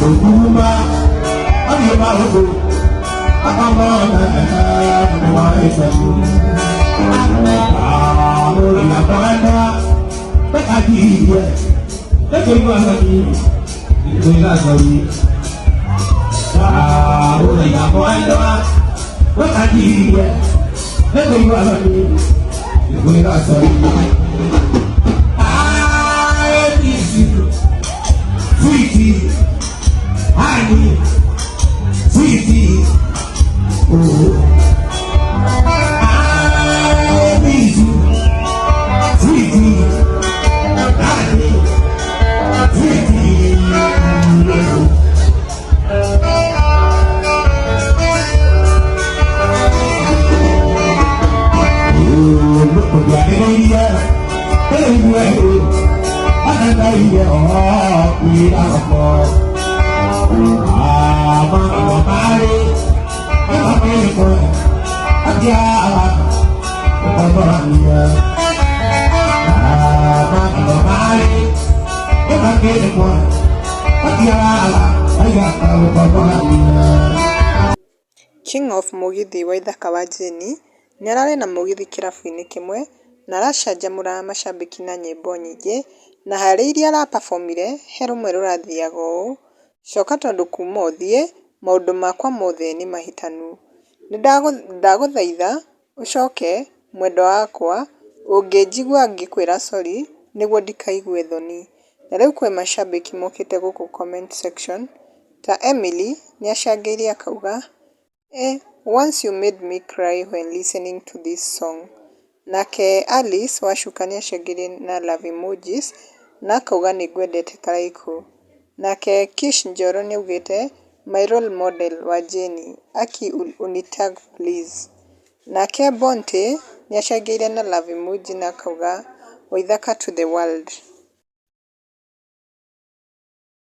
Duma, I'm your mother. I'm on the wife of you. I'm only a partner, but I did it. Let me go on you. You will not know me. I'm only a partner, but I did it. Let me go on you. You will not know me. I miss you, sweetie, honey, sweetie. Oh, I miss you, sweetie, honey, sweetie. Oh, look what I did here. Hey, I know you all we are for. I'm on your body. I'm a people. I'm your body. I'm a people. King of Mugithi Waithaka wa Jane nĩararĩ na mũgithi kĩrabu-inĩ kĩmwe na aracanjamũra macambĩki na nyĩmbo nyingĩ, na harĩ iria arapafomire he rũmwe rũrathiaga ũũ: coka tondũ kuma ũthiĩ maũndũ makwa mothe nĩ mahĩtanu, ndagũthaitha ũcoke mwendwa wakwa, ũngĩnjigua ngĩkwĩra sorry nĩguo ndikaigue thoni. Na rĩu kwĩ macambĩki mokĩte gũkũ comment section ta Emily nĩacangĩire akauga once you made me cry when listening to this song. Nake Alice Wacuka nĩacangĩire na love emojis na akauga nĩngwendete karaihu. Nake Kish Njoro nĩaugĩte my role model wa Jane aki unitag please. Nake Bonte nĩacangĩire na love emoji na akauga Waithaka to the world.